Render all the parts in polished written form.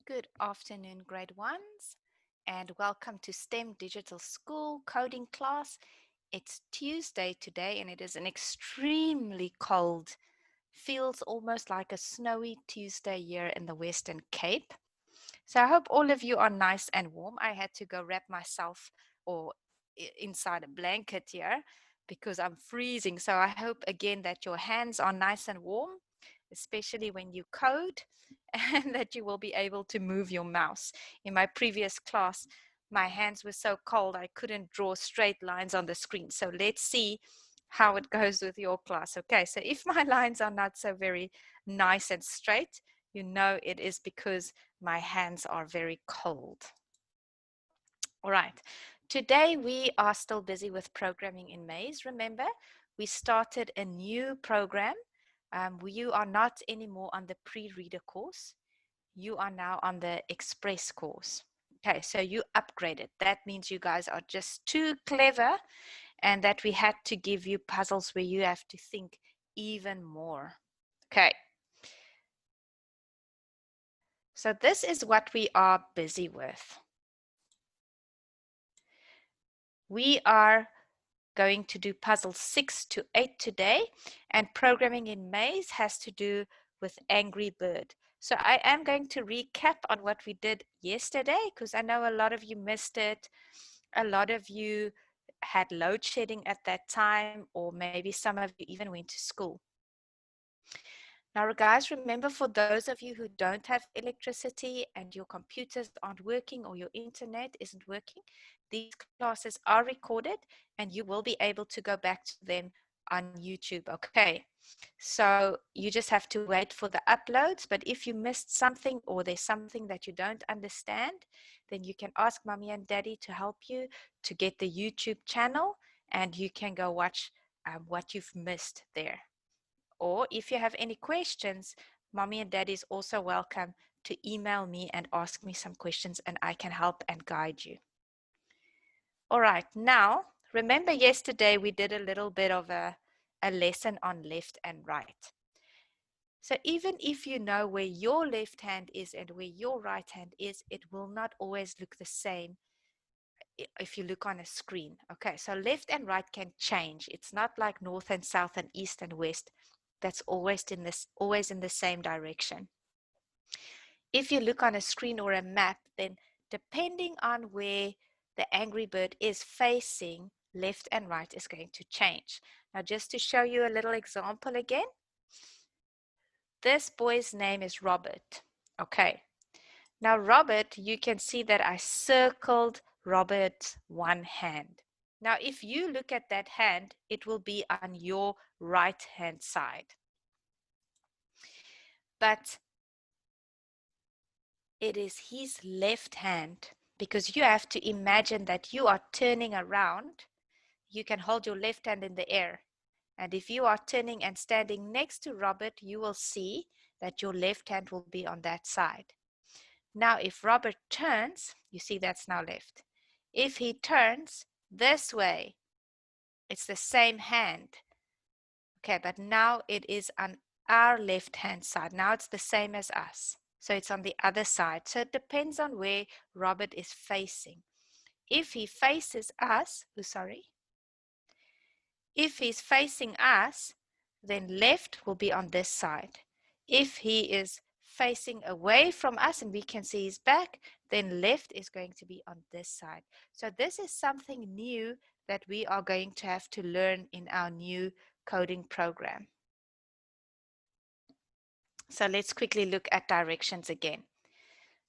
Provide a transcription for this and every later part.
Good afternoon, grade ones, and welcome to STEM Digital School coding class. It's Tuesday today, and it is an extremely cold, feels almost like a snowy Tuesday here in the Western Cape. So I hope all of you are nice and warm. I had to go wrap myself or inside a blanket here because I'm freezing. So I hope again that your hands are nice and warm, especially when you code, and that you will be able to move your mouse. In my previous class, my hands were so cold I couldn't draw straight lines on the screen. So let's see how it goes with your class. Okay, so if my lines are not so very nice and straight, you know it is because my hands are very cold. All right, today we are still busy with programming in Maze. Remember, we started a new program. You are not anymore on the pre-reader course. You are now on the express course. Okay, so you upgraded. That means you guys are just too clever and that we had to give you puzzles where you have to think even more. Okay. So this is what we are busy with. We are going to do puzzles 6 to 8 today, and programming in Maze has to do with Angry Bird. So I am going to recap on what we did yesterday because I know a lot of you missed it. A lot of you had load shedding at that time, or maybe some of you even went to school. Now, guys, remember, for those of you who don't have electricity and your computers aren't working or your internet isn't working, these classes are recorded and you will be able to go back to them on YouTube. Okay, so you just have to wait for the uploads. But if you missed something or there's something that you don't understand, then you can ask mommy and daddy to help you to get the YouTube channel, and you can go watch what you've missed there. Or if you have any questions, mommy and daddy is also welcome to email me and ask me some questions, and I can help and guide you. All right, now remember yesterday we did a little bit of a lesson on left and right. So even if you know where your left hand is and where your right hand is, it will not always look the same if you look on a screen. Okay, so left and right can change. It's not like north and south and east and west. That's always in the same direction. If you look on a screen or a map, then depending on where the Angry Bird is facing, left and right is going to change. Now, just to show you a little example again, this boy's name is Robert. Okay. Now, Robert, you can see that I circled Robert's one hand. Now, if you look at that hand, it will be on your right hand side. But it is his left hand, because you have to imagine that you are turning around. You can hold your left hand in the air. And if you are turning and standing next to Robert, you will see that your left hand will be on that side. Now, if Robert turns, you see that's now left. If he turns this way, it's the same hand. Okay, but now it is on our left-hand side. Now it's the same as us. So it's on the other side. So it depends on where Robert is facing. If he faces us, if he's facing us, then left will be on this side. If he is facing away from us and we can see his back, then left is going to be on this side. So this is something new that we are going to have to learn in our new coding program. So let's quickly look at directions again.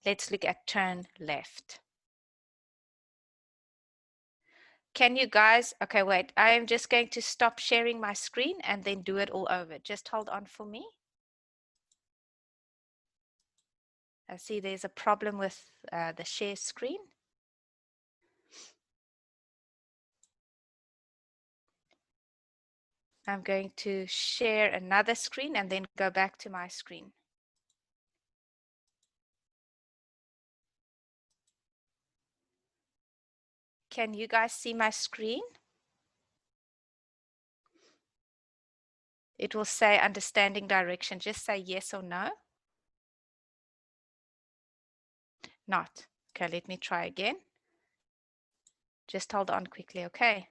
Let's look at turn left. Can you guys, okay, wait, I am just going to stop sharing my screen and then do it all over. Just hold on for me. I see there's a problem with the share screen. I'm going to share another screen and then go back to my screen. Can you guys see my screen? It will say understanding direction. Just say yes or no. Not. Okay, let me try again. Just hold on quickly, okay?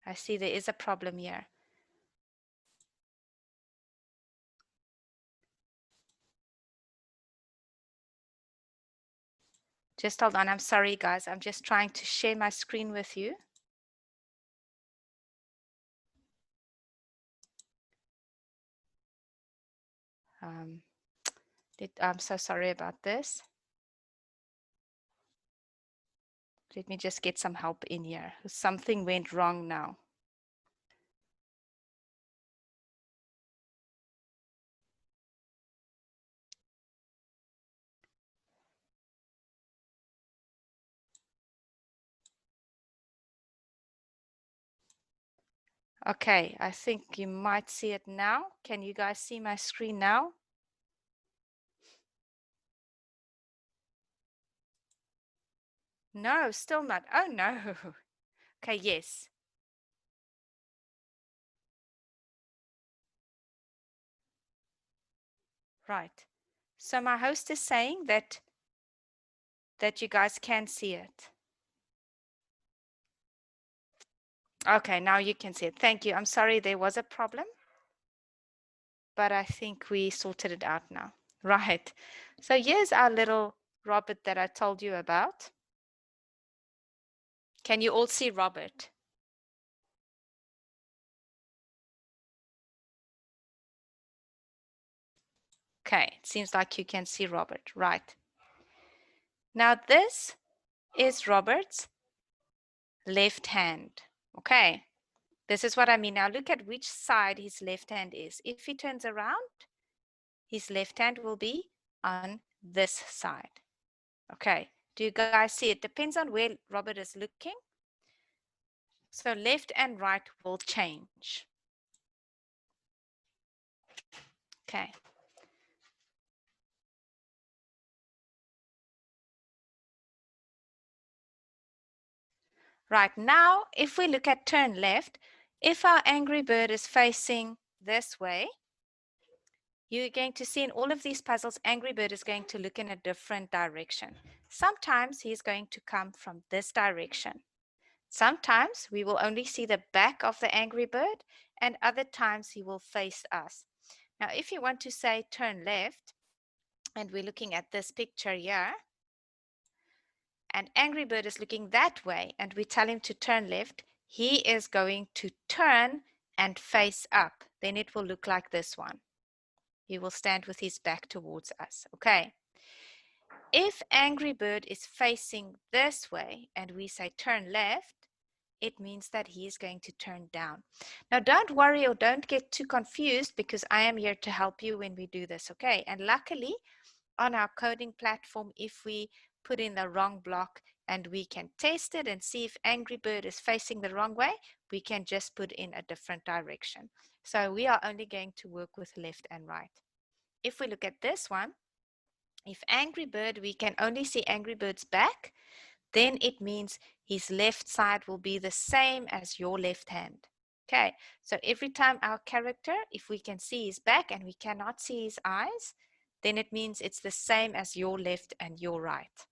I see there is a problem here. Just hold on. I'm sorry, guys. I'm just trying to share my screen with you. I'm so sorry about this. Let me just get some help in here. Something went wrong now. Okay, I think you might see it now. Can you guys see my screen now? No, still not. Oh, no. Okay, yes. Right. So my host is saying that you guys can see it. Okay, now you can see it. Thank you. I'm sorry there was a problem, but I think we sorted it out now. Right. So here's our little Robert that I told you about. Can you all see Robert? Okay, it seems like you can see Robert. Right. Now this is Robert's left hand. Okay. This is what I mean. Now look at which side his left hand is. If he turns around, his left hand will be on this side. Okay. Do you guys see? It depends on where Robert is looking. So left and right will change. Okay. Right now, if we look at turn left, if our angry bird is facing this way, you're going to see in all of these puzzles, Angry Bird is going to look in a different direction. Sometimes he's going to come from this direction. Sometimes we will only see the back of the Angry Bird, and other times he will face us. Now, if you want to say turn left, and we're looking at this picture here, and Angry Bird is looking that way, and we tell him to turn left, he is going to turn and face up. Then it will look like this one. He will stand with his back towards us. Okay. If Angry Bird is facing this way and we say turn left, it means that he is going to turn down. Now, don't worry or don't get too confused because I am here to help you when we do this. Okay. And luckily, on our coding platform, if we put in the wrong block and we can test it and see if Angry Bird is facing the wrong way, we can just put in a different direction. So we are only going to work with left and right. If we look at this one, if Angry Bird, we can only see Angry Bird's back, then it means his left side will be the same as your left hand. Okay, so every time our character, if we can see his back and we cannot see his eyes, then it means it's the same as your left and your right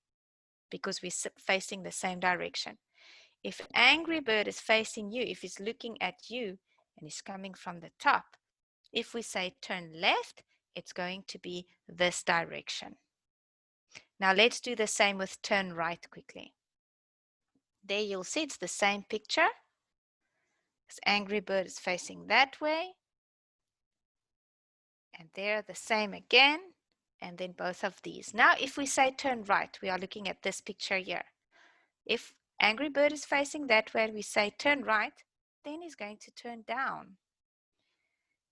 because we're facing the same direction. If Angry Bird is facing you, if he's looking at you and he's coming from the top, if we say turn left, it's going to be this direction. Now let's do the same with turn right quickly. There you'll see it's the same picture. This Angry Bird is facing that way. And there the same again. And then both of these. Now if we say turn right, we are looking at this picture here. If Angry Bird is facing that way, we say turn right, then he's going to turn down.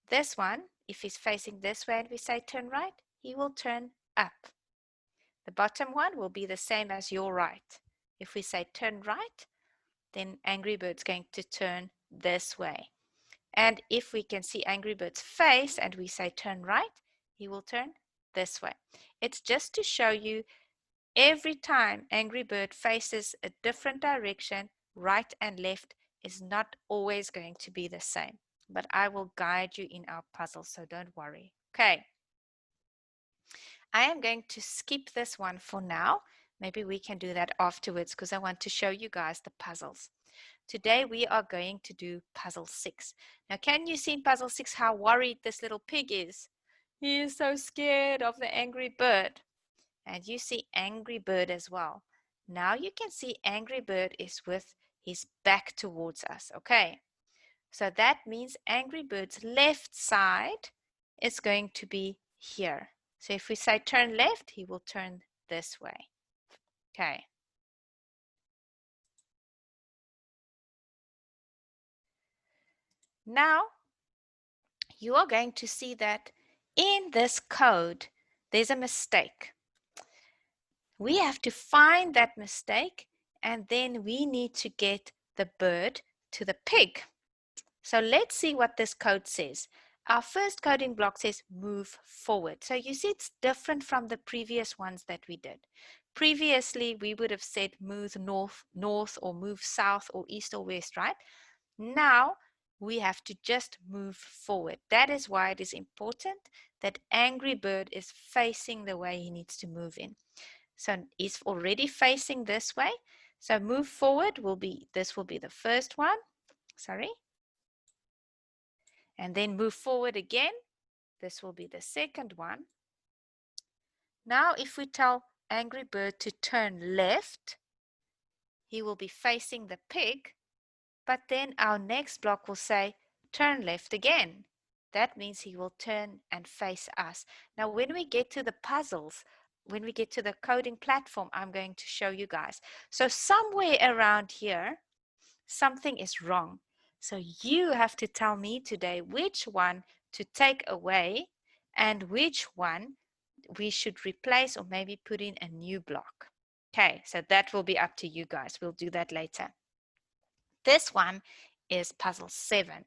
This one, if he's facing this way and we say turn right, he will turn up. The bottom one will be the same as your right. If we say turn right, then Angry Bird's going to turn this way. And if we can see Angry Bird's face and we say turn right, he will turn this way. It's just to show you every time Angry Bird faces a different direction, right and left is not always going to be the same. but I will guide you in our puzzle, so don't worry. Okay. I am going to skip this one for now. Maybe we can do that afterwards because I want to show you guys the puzzles. Today we are going to do puzzle 6. Now, can you see in puzzle 6 how worried this little pig is? He is so scared of the angry bird. And you see Angry Bird as well. Now you can see Angry Bird is with his back towards us. Okay, so that means Angry Bird's left side is going to be here. So if we say turn left, he will turn this way. Okay. Now you are going to see that in this code, there's a mistake. We have to find that mistake, and then we need to get the bird to the pig. So let's see what this code says. Our first coding block says move forward. So you see it's different from the previous ones that we did. Previously, we would have said move north or move south or east or west, right? Now, we have to just move forward. That is why it is important that Angry Bird is facing the way he needs to move in. So he's already facing this way. So move forward will be, this will be the first one. Sorry. And then move forward again. This will be the second one. Now, if we tell Angry Bird to turn left, he will be facing the pig. But then our next block will say, turn left again. That means he will turn and face us. Now, when we get to the puzzles, when we get to the coding platform, I'm going to show you guys. So somewhere around here, something is wrong. So you have to tell me today which one to take away and which one we should replace or maybe put in a new block. Okay, so that will be up to you guys. We'll do that later. This one is puzzle 7,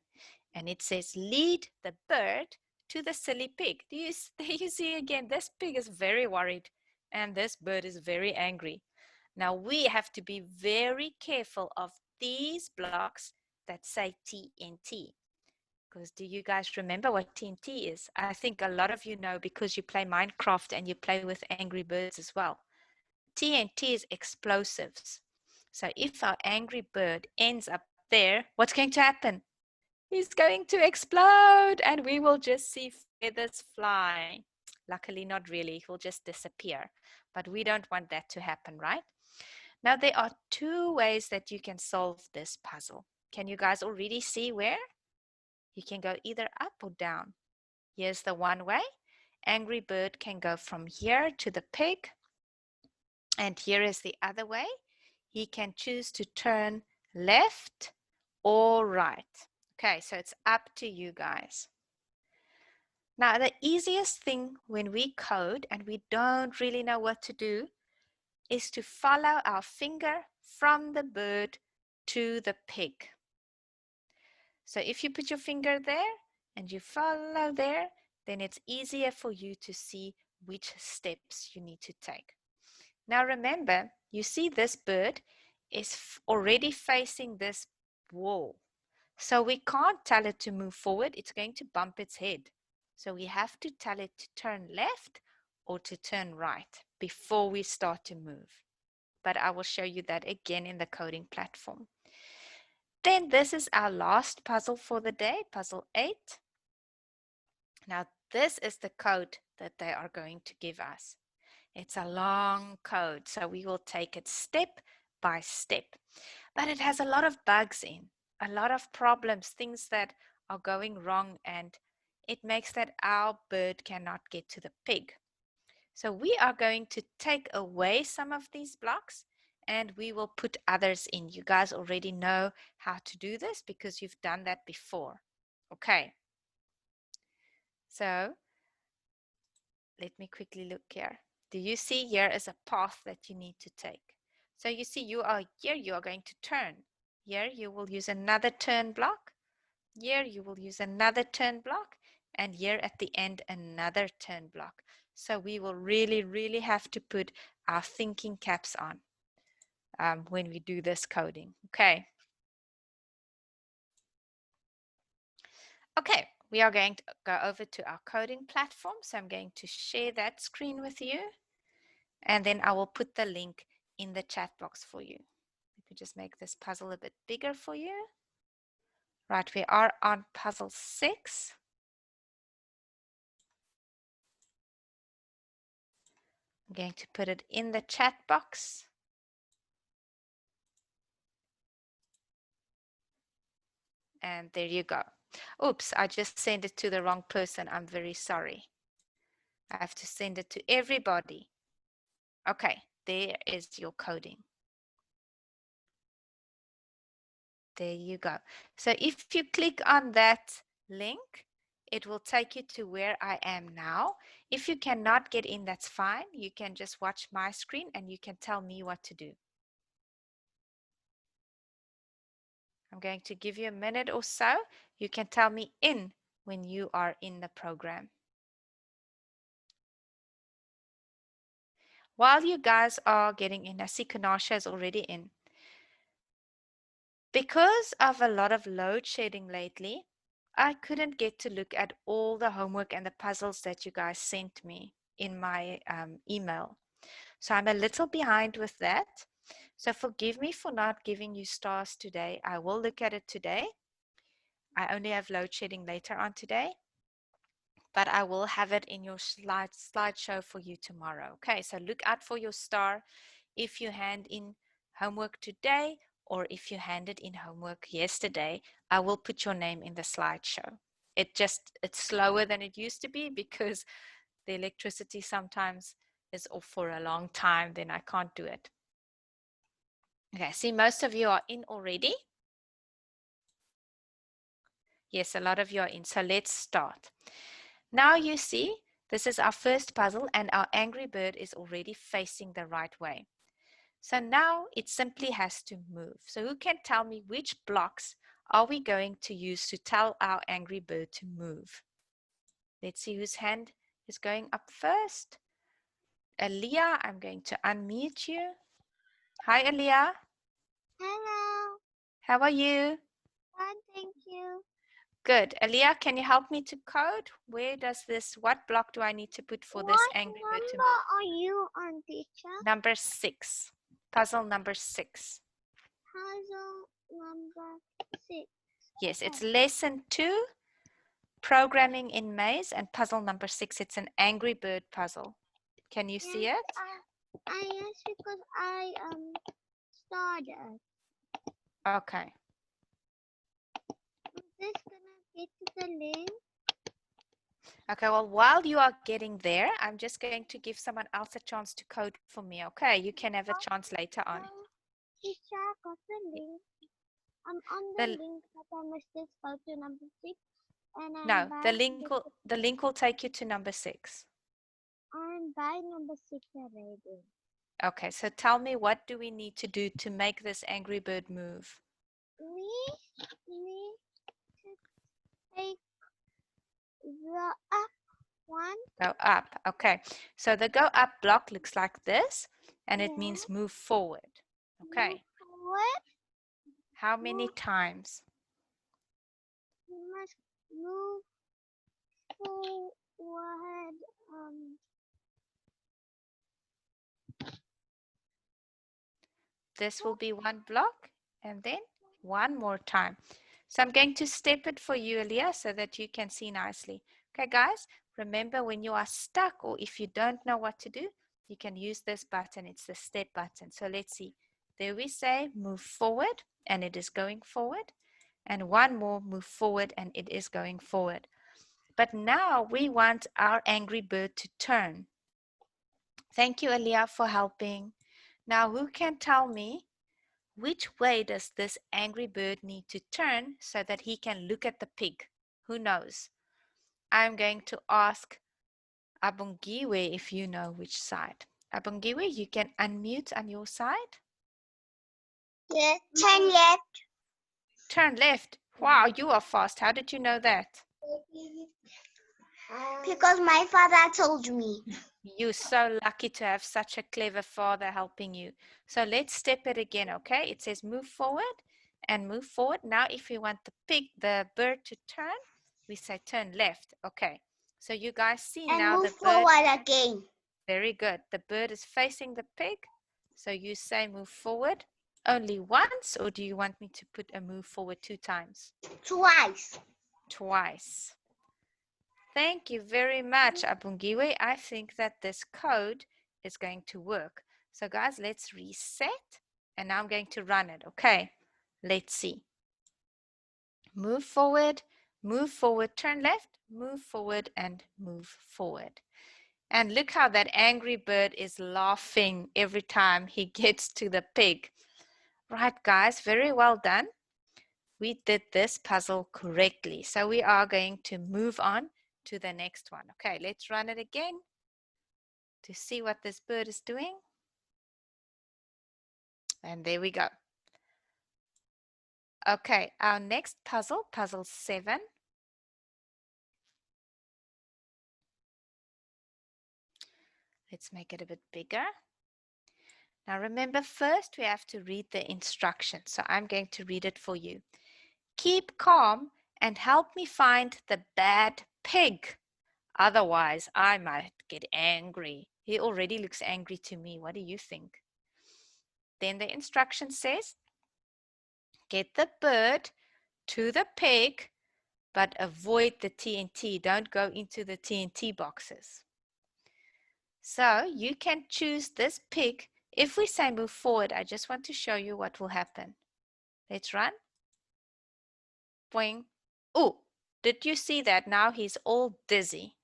and it says lead the bird to the silly pig. Do you see again, this pig is very worried and this bird is very angry. Now we have to be very careful of these blocks that say TNT. Because do you guys remember what TNT is? I think a lot of you know because you play Minecraft and you play with Angry Birds as well. TNT is explosives. So if our angry bird ends up there, what's going to happen? He's going to explode and we will just see feathers fly. Luckily, not really. He'll just disappear. But we don't want that to happen, right? Now, there are 2 ways that you can solve this puzzle. Can you guys already see where? You can go either up or down. Here's the one way. Angry bird can go from here to the pig. And here is the other way. He can choose to turn left or right. Okay, so it's up to you guys. Now, the easiest thing when we code and we don't really know what to do is to follow our finger from the bird to the pig. So if you put your finger there and you follow there, then it's easier for you to see which steps you need to take. Now remember, you see this bird is already facing this wall. So we can't tell it to move forward. It's going to bump its head. So we have to tell it to turn left or to turn right before we start to move. But I will show you that again in the coding platform. Then this is our last puzzle for the day, puzzle 8. Now this is the code that they are going to give us. It's a long code, so we will take it step by step. But it has a lot of bugs in, a lot of problems, things that are going wrong, and it makes that our bird cannot get to the pig. So we are going to take away some of these blocks and we will put others in. You guys already know how to do this because you've done that before. Okay. So let me quickly look here. Do you see here is a path that you need to take? So you see you are here, you are going to turn. Here you will use another turn block. Here you will use another turn block. And here at the end, another turn block. So we will really have to put our thinking caps on when we do this coding. Okay. Okay, we are going to go over to our coding platform. So I'm going to share that screen with you. And then I will put the link in the chat box for you. Let me just make this puzzle a bit bigger for you. Right, we are on puzzle 6. I'm going to put it in the chat box. And there you go. Oops, I just sent it to the wrong person. I'm very sorry. I have to send it to everybody. Okay, there is your coding. There you go. So if you click on that link, it will take you to where I am now. If you cannot get in, that's fine. You can just watch my screen and you can tell me what to do. I'm going to give you a minute or so. You can tell me in when you are in the program. While you guys are getting in, I see Kanasha is already in. Because of a lot of load shedding lately, I couldn't get to look at all the homework and the puzzles that you guys sent me in my email. So I'm a little behind with that. So forgive me for not giving you stars today. I will look at it today. I only have load shedding later on today, but I will have it in your slideshow for you tomorrow. Okay, so look out for your star if you hand in homework today or if you handed in homework yesterday. I will put your name in the slideshow. It's slower than it used to be because the electricity sometimes is off for a long time, then I can't do it. Okay, see, most of you are in already. Yes, a lot of you are in. So let's start. Now you see, this is our first puzzle and our angry bird is already facing the right way. So now it simply has to move. So who can tell me which blocks are we going to use to tell our angry bird to move? Let's see whose hand is going up first. Aaliyah, I'm going to unmute you. Hi, Aaliyah. Hello. How are you? Fine, thank you. Good. Aaliyah, can you help me to code? What block do I need to put for this What angry bird to number move? are you on, teacher? Number 6. Puzzle number 6. Puzzle number 6. Yes, it's lesson 2, programming in maze, and puzzle number 6. It's an angry bird puzzle. Can you see it? Yes, because I started. Okay. I'm just gonna get to the link. Okay, well, while you are getting there, I'm just going to give someone else a chance to code for me. Okay, you can have a chance later on. Teacher, I got the link. I'm on the link, but I must just go to number 6. And No, the link will take you to number 6. I'm by number 6 already. Okay, so tell me, what do we need to do to make this angry bird move? We need to take the up one. Go up. Okay, so the go up block looks like this, and it Yeah. means move forward. Okay. Move forward. How many times? You must move forward. This will be one block, and then one more time. So I'm going to step it for you, Aaliyah, so that you can see nicely. Okay, guys, remember when you are stuck or if you don't know what to do, you can use this button. It's the step button. So let's see. There we say move forward, and it is going forward. And one more, move forward, and it is going forward. But now we want our angry bird to turn. Thank you, Aaliyah, for helping. Now, who can tell me which way does this angry bird need to turn so that he can look at the pig? Who knows? I'm going to ask Abungiwe if you know which side. Abungiwe, you can unmute on your side. Yes, turn left. Turn left. Wow, you are fast. How did you know that? Because my father told me. You're so lucky to have such a clever father helping you. So let's step it again, okay? It says move forward and move forward. Now, if you want the bird to turn, We say turn left. Okay. So you guys see And now move the bird. forward again. Very good. The bird is facing the pig. So you say move forward only once, or do you want me to put a move forward 2 times? Twice. Twice. Thank you very much, Abungiwe. I think that this code is going to work. So guys, let's reset. And now I'm going to run it. Okay, let's see. Move forward, turn left, move forward, and move forward. And look how that angry bird is laughing every time he gets to the pig. Right, guys, very well done. We did this puzzle correctly. So we are going to move on to the next one. Okay, let's run it again to see what this bird is doing. And there we go. Okay, our next puzzle, puzzle 7. Let's make it a bit bigger. Now remember, first we have to read the instructions. So I'm going to read it for you. Keep calm and help me find the bad pig. Otherwise, I might get angry. He already looks angry to me. What do you think? Then the instruction says, get the bird to the pig, but avoid the TNT. Don't go into the TNT boxes. So you can choose this pig. If we say move forward, I just want to show you what will happen. Let's run. Boing. Oh, did you see that? Now he's all dizzy.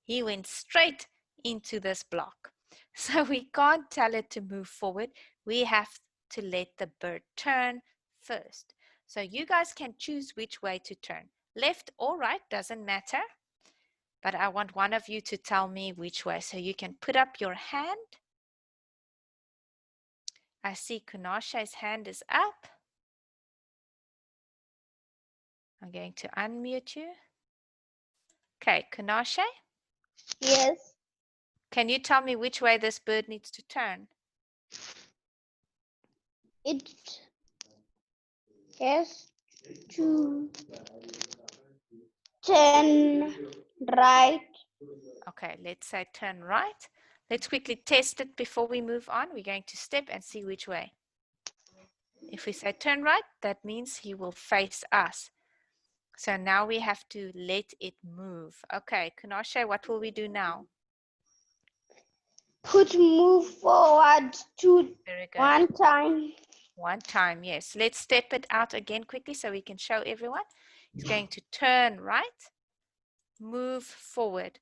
He went straight into this block. So we can't tell it to move forward. We have to let the bird turn first. So you guys can choose which way to turn. Left or right, doesn't matter. But I want one of you to tell me which way. So you can put up your hand. I see Kunashe's hand is up. I'm going to unmute you. Okay, Kunashe, Yes. can you tell me which way this bird needs to turn? It has to turn right. Okay, let's say turn right. Let's quickly test it before we move on. We're going to step and see which way. If we say turn right, that means he will face us. So now we have to let it move. Okay, Kunashe, what will we do now? Put move forward to Very good. one time. One time, yes. Let's step it out again quickly so we can show everyone. He's going to turn right, move forward.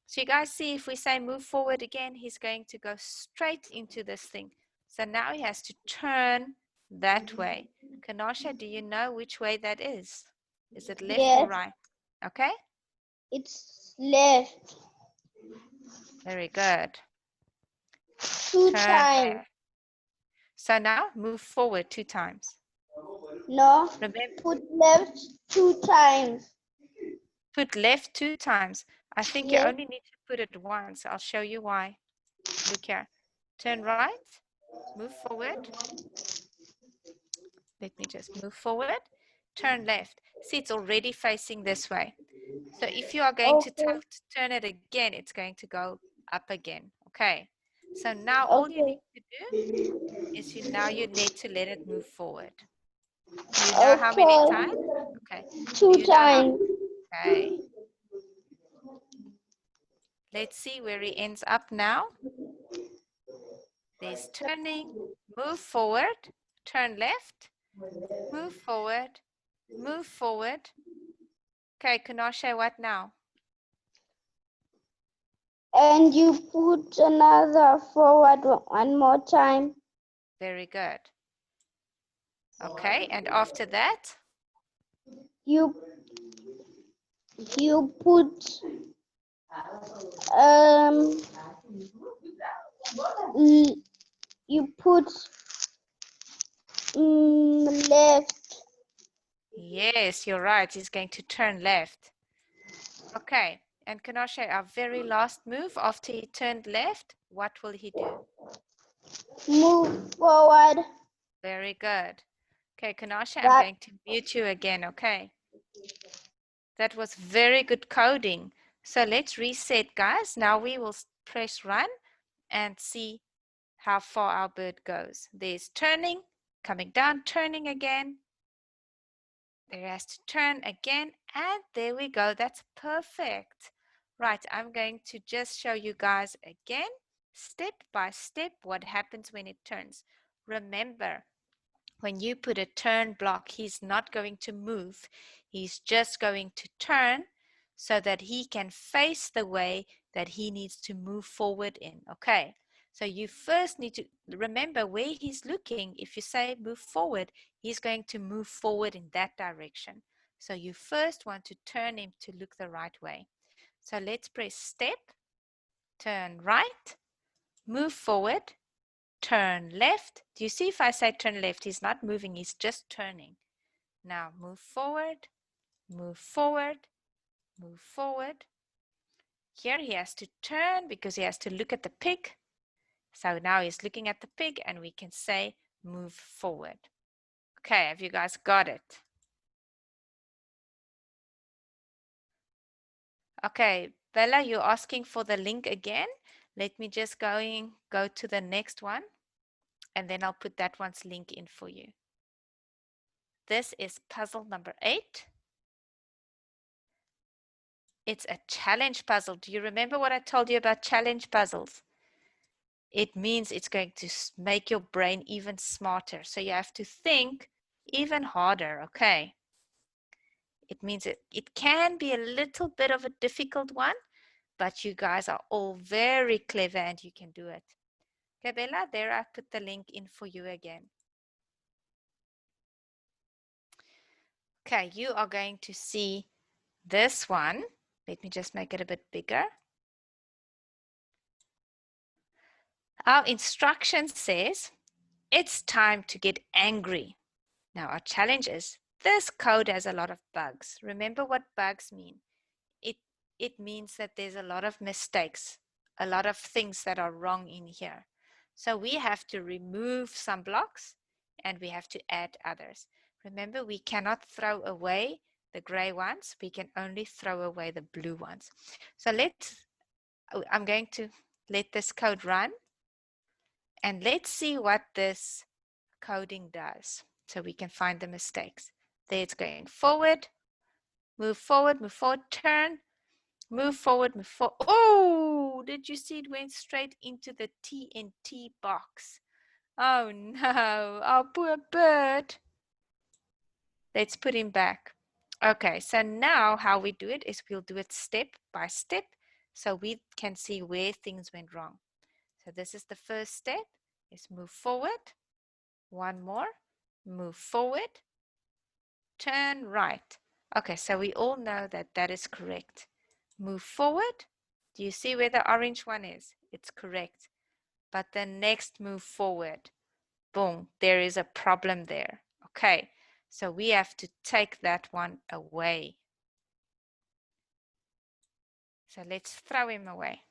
So you guys see, if we say move forward again, he's going to go straight into this thing. So now he has to turn that way. Kanasha, do you know which way that is? Is it left or Yes, right? Okay, it's left. very good. Two Turn times. left. So now move forward 2 times. No, Remember, put left 2 times. put left 2 times. I think you Yes. only need to put it once. I'll show you why. Look here. Turn right, move forward. Let me just move forward. Turn left. See, it's already facing this way. So if you are going to Okay. turn it again, it's going to go up again. Okay. So now all you Okay. need to do is you need to let it move forward. Do you know how many Okay. times? Okay. Do 2 you know how? times. Okay. Let's see where he ends up now. There's turning, move forward, turn left, move forward, move forward. Okay, Kanashe, what now? And you put another forward one more time. Very good. Okay, and after that? You put um you put left. Yes, you're right. He's going to turn left. Okay, and Kanashe, our very last move after he turned left, what will he do? Move forward. Very good. Okay, Kanashe, I'm Right. going to mute you again, okay? That was very good coding. So let's reset, guys. Now we will press run and see how far our bird goes. There's turning, coming down, turning again. There has to turn again, and there we go. That's perfect. Right, I'm going to just show you guys again, step by step, what happens when it turns. Remember, when you put a turn block, he's not going to move. He's just going to turn so that he can face the way that he needs to move forward in. Okay, so you first need to remember where he's looking. If you say move forward, he's going to move forward in that direction. So you first want to turn him to look the right way. So let's press step, turn right, move forward, turn left. Do you see if I say turn left, he's not moving, he's just turning. Now move forward, move forward, move forward. Here he has to turn because he has to look at the pig. So now he's looking at the pig and we can say move forward. Okay, have you guys got it? Okay, Bella, you're asking for the link again. Let me just go to the next one and then I'll put that one's link in for you. This is puzzle number 8. It's a challenge puzzle. Do you remember what I told you about challenge puzzles? It means it's going to make your brain even smarter. So you have to think even harder, okay? It means it can be a little bit of a difficult one, but you guys are all very clever and you can do it. Okay, Bella, there I put the link in for you again. Okay, you are going to see this one. Let me just make it a bit bigger. Our instruction says, it's time to get angry. Now our challenge is, this code has a lot of bugs. Remember what bugs mean? It means that there's a lot of mistakes, a lot of things that are wrong in here. So we have to remove some blocks and we have to add others. Remember, we cannot throw away the gray ones. We can only throw away the blue ones. So I'm going to let this code run and let's see what this coding does so we can find the mistakes. There it's going forward, move forward, turn, move forward, move forward. Oh, did you see it went straight into the TNT box? Oh no, our poor bird. Let's put him back. Okay, so now how we do it is we'll do it step by step so we can see where things went wrong. So this is the first step, is move forward. One more, move forward, turn right. Okay, so we all know that that is correct. Move forward. Do you see where the orange one is? It's correct. But the next move forward, boom, there is a problem there. Okay, so we have to take that one away. So let's throw him away.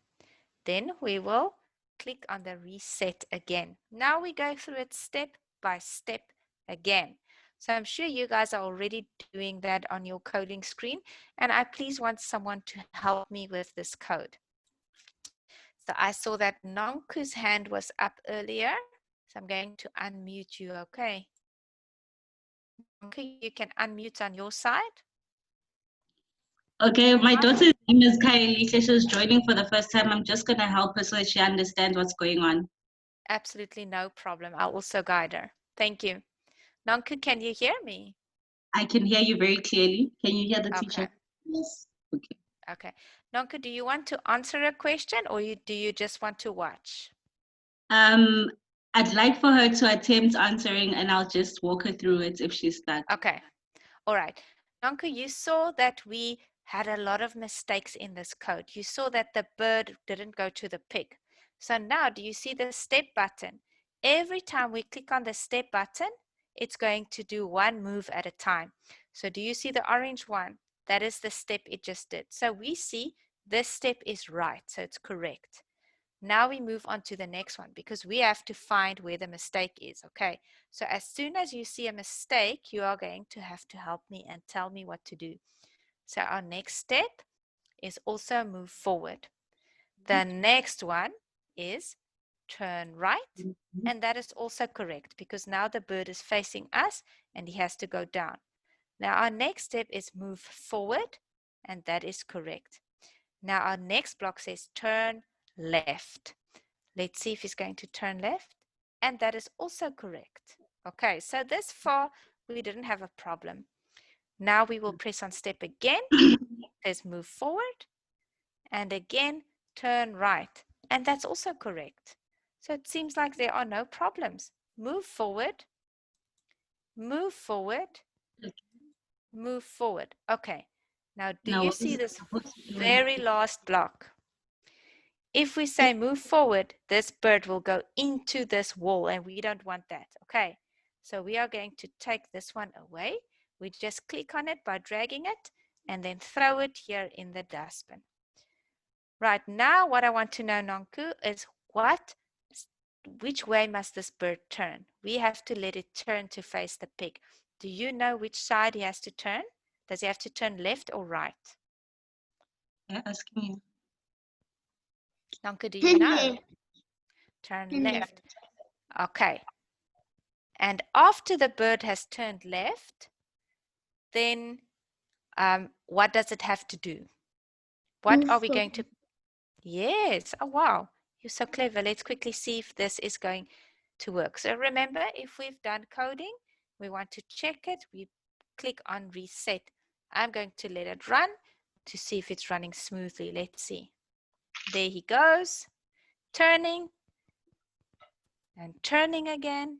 Then we will click on the reset again. Now we go through it step by step again. So I'm sure you guys are already doing that on your coding screen, and I please want someone to help me with this code. So I saw that Nonku's hand was up earlier, so I'm going to unmute you, okay? Nonku, you can unmute on your side. Okay, my daughter's name is Kylie. She's joining for the first time. I'm just going to help her so that she understands what's going on. Absolutely no problem. I'll also guide her. Thank you. Nonku, can you hear me? I can hear you very clearly. Can you hear the teacher? Okay. Yes. Okay. Okay. Nonku, do you want to answer a question or do you just want to watch? I'd like for her to attempt answering and I'll just walk her through it if she's stuck. Okay. All right. Nonku, you saw that we had a lot of mistakes in this code. You saw that the bird didn't go to the pig. So now do you see the step button? Every time we click on the step button, it's going to do one move at a time. So do you see the orange one? That is the step it just did. So we see this step is right, so it's correct. Now we move on to the next one because we have to find where the mistake is, okay? So as soon as you see a mistake, you are going to have to help me and tell me what to do. So our next step is also move forward. The next one is turn right, and that is also correct because now the bird is facing us and he has to go down. Now our next step is move forward, and that is correct. Now our next block says turn left. Let's see if he's going to turn left, and that is also correct. Okay, so this far we didn't have a problem. Now we will press on step again. Says move forward, and again turn right, and that's also correct. So it seems like there are no problems. Move forward, move forward, move forward. Okay, now do Now, you what is see it this supposed to be doing? very last block? If we say move forward, this bird will go into this wall, and we don't want that. Okay, so we are going to take this one away. We just click on it by dragging it and then throw it here in the dustbin. Right, now what I want to know, Nonku, is which way must this bird turn? We have to let it turn to face the pig. Do you know which side he has to turn? Does he have to turn left or right? Yeah, asking you. Nonku, do you know? Left. Turn Turn left. Okay. And after the bird has turned left, then what does it have to do? What Move are we going forward. to? Yes. Oh, wow. You're so clever. Let's quickly see if this is going to work. So remember, if we've done coding, we want to check it. We click on reset. I'm going to let it run to see if it's running smoothly. Let's see. There he goes, turning and turning again,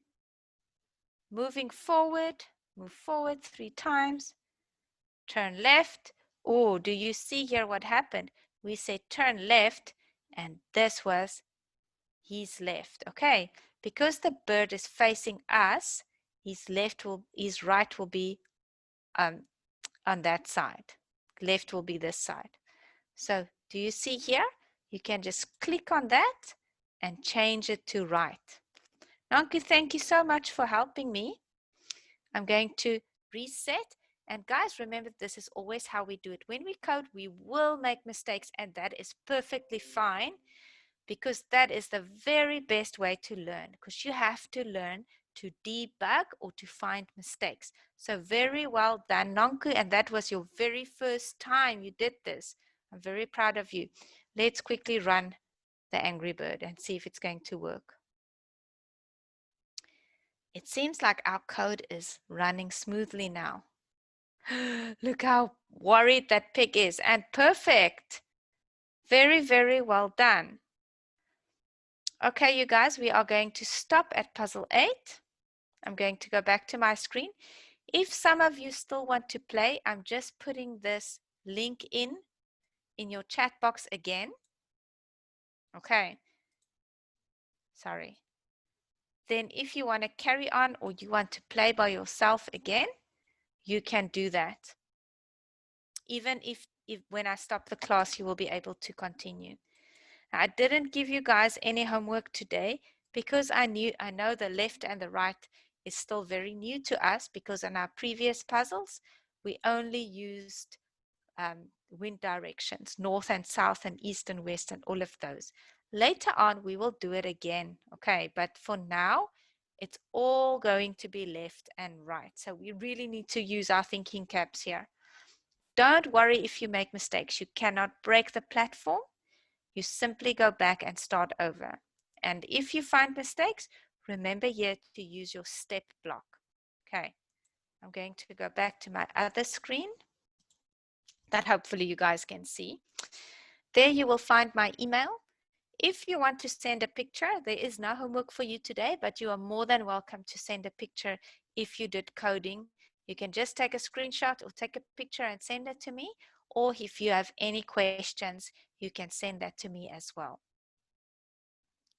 moving forward, move forward 3 times, turn left. Oh, do you see here what happened? We said turn left, and this was his left. Okay, because the bird is facing us, his right will be on that side. Left will be this side. So do you see here? You can just click on that and change it to right. Nanku, thank you so much for helping me. I'm going to reset. And guys, remember, this is always how we do it. When we code, we will make mistakes, and that is perfectly fine because that is the very best way to learn, because you have to learn to debug or to find mistakes. So very well done, Nanku, and that was your very first time you did this. I'm very proud of you. Let's quickly run the Angry Bird and see if it's going to work. It seems like our code is running smoothly now. Look how worried that pig is, and perfect. Very, very well done. Okay, you guys, we are going to stop at puzzle 8. I'm going to go back to my screen. If some of you still want to play, I'm just putting this link in your chat box again. Okay. Sorry. Then if you want to carry on or you want to play by yourself again, you can do that. Even if when I stop the class, you will be able to continue. I didn't give you guys any homework today because I know the left and the right is still very new to us, because in our previous puzzles, we only used wind directions, north and south and east and west and all of those. Later on, we will do it again, okay? But for now, it's all going to be left and right. So we really need to use our thinking caps here. Don't worry if you make mistakes. You cannot break the platform. You simply go back and start over. And if you find mistakes, remember here to use your step block. Okay, I'm going to go back to my other screen that hopefully you guys can see. There you will find my email. If you want to send a picture, there is no homework for you today, but you are more than welcome to send a picture if you did coding. You can just take a screenshot or take a picture and send it to me. Or if you have any questions, you can send that to me as well.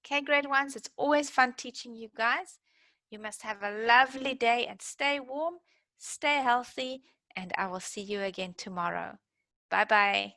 Okay, grade ones, it's always fun teaching you guys. You must have a lovely day and stay warm, stay healthy, and I will see you again tomorrow. Bye-bye.